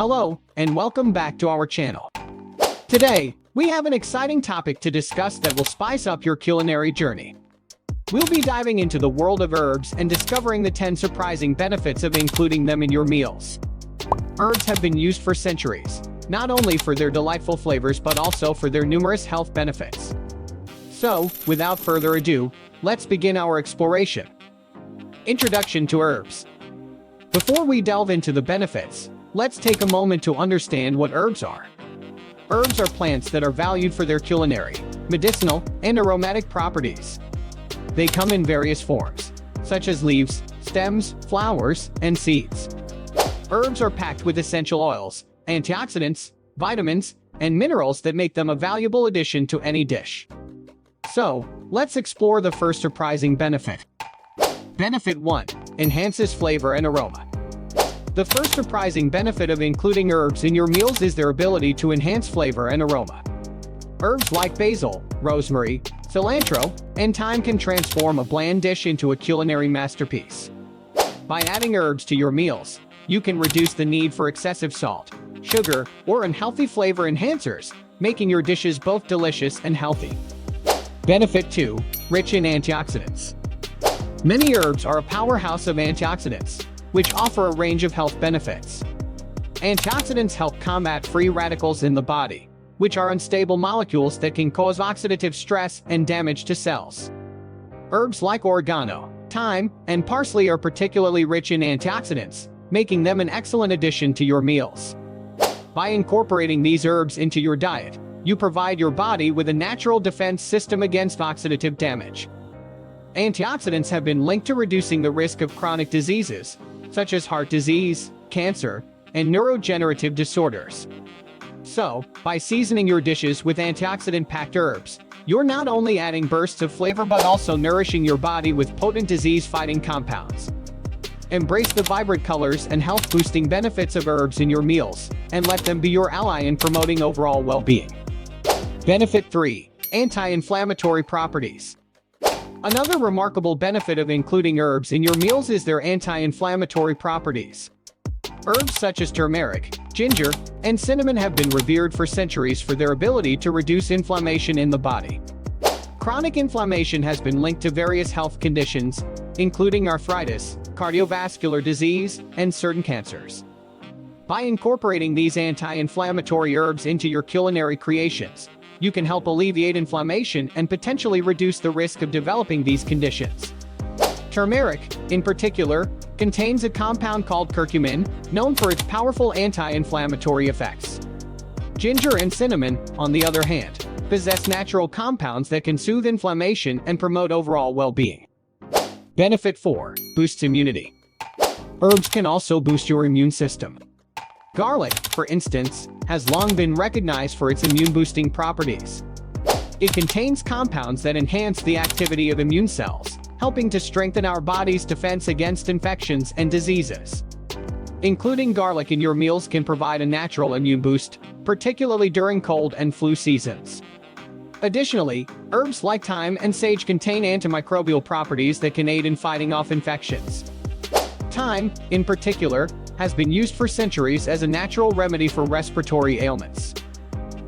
Hello, and welcome back to our channel. Today, we have an exciting topic to discuss that will spice up your culinary journey. We'll be diving into the world of herbs and discovering the 10 surprising benefits of including them in your meals. Herbs have been used for centuries, not only for their delightful flavors but also for their numerous health benefits. So, without further ado, let's begin our exploration. Introduction to herbs. Before we delve into the benefits, let's take a moment to understand what herbs are. Herbs are plants that are valued for their culinary, medicinal, and aromatic properties. They come in various forms, such as leaves, stems, flowers, and seeds. Herbs are packed with essential oils, antioxidants, vitamins, and minerals that make them a valuable addition to any dish. So, let's explore the first surprising benefit. Benefit 1. Enhances flavor and aroma. The first surprising benefit of including herbs in your meals is their ability to enhance flavor and aroma. Herbs like basil, rosemary, cilantro, and thyme can transform a bland dish into a culinary masterpiece. By adding herbs to your meals, you can reduce the need for excessive salt, sugar, or unhealthy flavor enhancers, making your dishes both delicious and healthy. Benefit 2. Rich in antioxidants. Many herbs are a powerhouse of antioxidants, which offer a range of health benefits. Antioxidants help combat free radicals in the body, which are unstable molecules that can cause oxidative stress and damage to cells. Herbs like oregano, thyme, and parsley are particularly rich in antioxidants, making them an excellent addition to your meals. By incorporating these herbs into your diet, you provide your body with a natural defense system against oxidative damage. Antioxidants have been linked to reducing the risk of chronic diseases, such as heart disease, cancer, and neurodegenerative disorders. So, by seasoning your dishes with antioxidant-packed herbs, you're not only adding bursts of flavor but also nourishing your body with potent disease-fighting compounds. Embrace the vibrant colors and health-boosting benefits of herbs in your meals, and let them be your ally in promoting overall well-being. Benefit 3. Anti-inflammatory properties. Another remarkable benefit of including herbs in your meals is their anti-inflammatory properties. Herbs such as turmeric, ginger, and cinnamon have been revered for centuries for their ability to reduce inflammation in the body. Chronic inflammation has been linked to various health conditions, including arthritis, cardiovascular disease, and certain cancers. By incorporating these anti-inflammatory herbs into your culinary creations, you can help alleviate inflammation and potentially reduce the risk of developing these conditions. Turmeric, in particular, contains a compound called curcumin, known for its powerful anti-inflammatory effects. Ginger and cinnamon, on the other hand, possess natural compounds that can soothe inflammation and promote overall well-being. Benefit 4. Boosts immunity. Herbs can also boost your immune system. Garlic, for instance, has long been recognized for its immune-boosting properties. It contains compounds that enhance the activity of immune cells, helping to strengthen our body's defense against infections and diseases. Including garlic in your meals can provide a natural immune boost, particularly during cold and flu seasons. Additionally, herbs like thyme and sage contain antimicrobial properties that can aid in fighting off infections. Thyme, in particular, has been used for centuries as a natural remedy for respiratory ailments.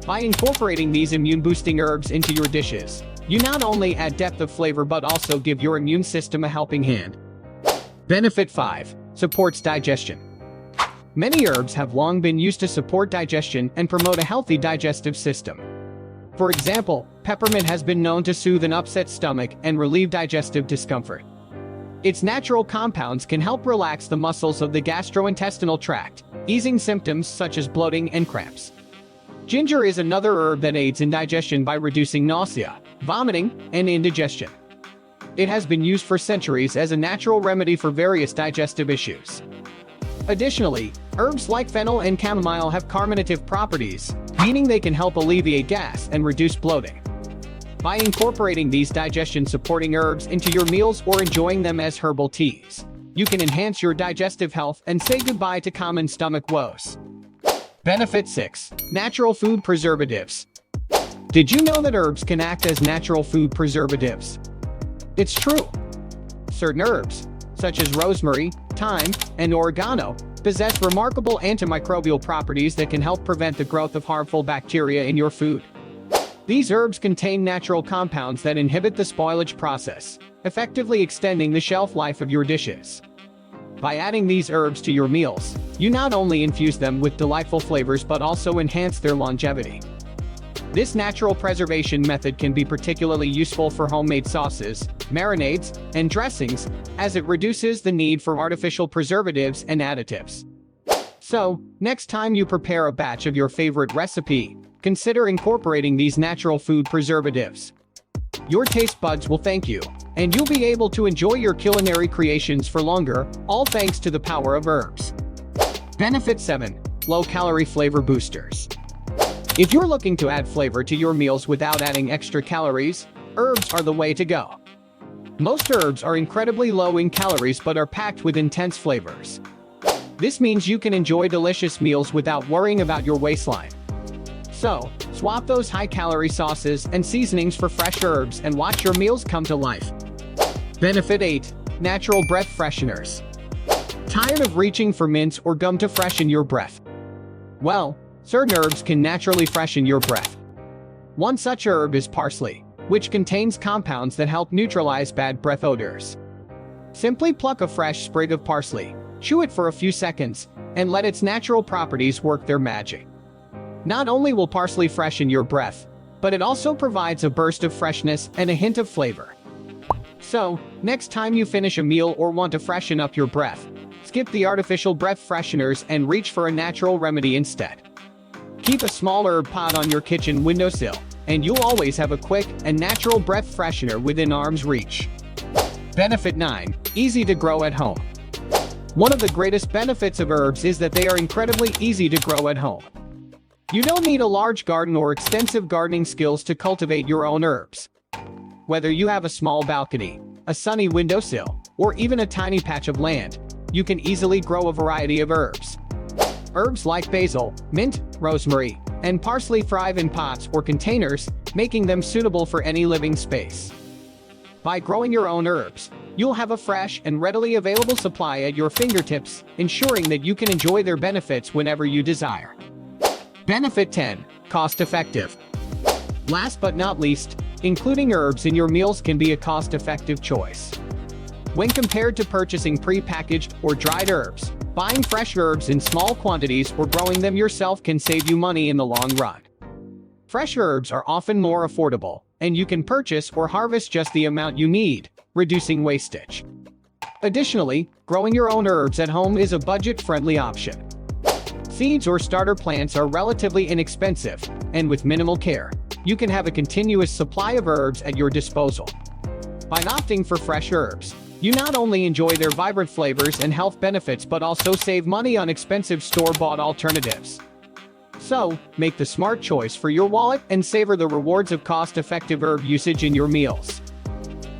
By incorporating these immune-boosting herbs into your dishes, you not only add depth of flavor but also give your immune system a helping hand. Benefit 5. Supports digestion. Many herbs have long been used to support digestion and promote a healthy digestive system. For example, peppermint has been known to soothe an upset stomach and relieve digestive discomfort. Its natural compounds can help relax the muscles of the gastrointestinal tract, easing symptoms such as bloating and cramps. Ginger is another herb that aids in digestion by reducing nausea, vomiting, and indigestion. It has been used for centuries as a natural remedy for various digestive issues. Additionally, herbs like fennel and chamomile have carminative properties, meaning they can help alleviate gas and reduce bloating. By incorporating these digestion-supporting herbs into your meals or enjoying them as herbal teas, you can enhance your digestive health and say goodbye to common stomach woes. Benefit 6. Natural food preservatives. Did you know that herbs can act as natural food preservatives? It's true. Certain herbs, such as rosemary, thyme, and oregano, possess remarkable antimicrobial properties that can help prevent the growth of harmful bacteria in your food. These herbs contain natural compounds that inhibit the spoilage process, effectively extending the shelf life of your dishes. By adding these herbs to your meals, you not only infuse them with delightful flavors but also enhance their longevity. This natural preservation method can be particularly useful for homemade sauces, marinades, and dressings, as it reduces the need for artificial preservatives and additives. So, next time you prepare a batch of your favorite recipe, consider incorporating these natural food preservatives. Your taste buds will thank you, and you'll be able to enjoy your culinary creations for longer, all thanks to the power of herbs. Benefit 7. Low-calorie flavor boosters. If you're looking to add flavor to your meals without adding extra calories, herbs are the way to go. Most herbs are incredibly low in calories but are packed with intense flavors. This means you can enjoy delicious meals without worrying about your waistline. So, swap those high-calorie sauces and seasonings for fresh herbs and watch your meals come to life. Benefit 8. Natural breath fresheners. Tired of reaching for mints or gum to freshen your breath? Well, certain herbs can naturally freshen your breath. One such herb is parsley, which contains compounds that help neutralize bad breath odors. Simply pluck a fresh sprig of parsley, chew it for a few seconds, and let its natural properties work their magic. Not only will parsley freshen your breath, but it also provides a burst of freshness and a hint of flavor. So, next time you finish a meal or want to freshen up your breath, skip the artificial breath fresheners and reach for a natural remedy instead. Keep a small herb pot on your kitchen windowsill, and you'll always have a quick and natural breath freshener within arm's reach. Benefit 9. Easy to grow at home. One of the greatest benefits of herbs is that they are incredibly easy to grow at home. You don't need a large garden or extensive gardening skills to cultivate your own herbs. Whether you have a small balcony, a sunny windowsill, or even a tiny patch of land, you can easily grow a variety of herbs. Herbs like basil, mint, rosemary, and parsley thrive in pots or containers, making them suitable for any living space. By growing your own herbs, you'll have a fresh and readily available supply at your fingertips, ensuring that you can enjoy their benefits whenever you desire. Benefit 10. Cost-effective. Last but not least, including herbs in your meals can be a cost-effective choice. When compared to purchasing pre-packaged or dried herbs, buying fresh herbs in small quantities or growing them yourself can save you money in the long run. Fresh herbs are often more affordable, and you can purchase or harvest just the amount you need, reducing wastage. Additionally, growing your own herbs at home is a budget-friendly option. Seeds or starter plants are relatively inexpensive, and with minimal care, you can have a continuous supply of herbs at your disposal. By opting for fresh herbs, you not only enjoy their vibrant flavors and health benefits but also save money on expensive store-bought alternatives. So, make the smart choice for your wallet and savor the rewards of cost-effective herb usage in your meals.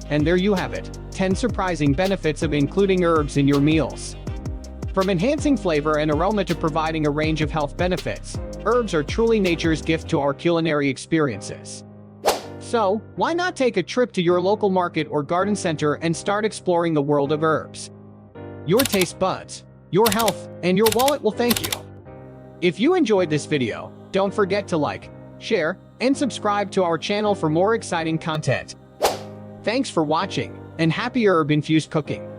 And there you have it, 10 surprising benefits of including herbs in your meals. From enhancing flavor and aroma to providing a range of health benefits, herbs are truly nature's gift to our culinary experiences. So, why not take a trip to your local market or garden center and start exploring the world of herbs? Your taste buds, your health, and your wallet will thank you. If you enjoyed this video, don't forget to like, share, and subscribe to our channel for more exciting content. Thanks for watching, and happy herb-infused cooking!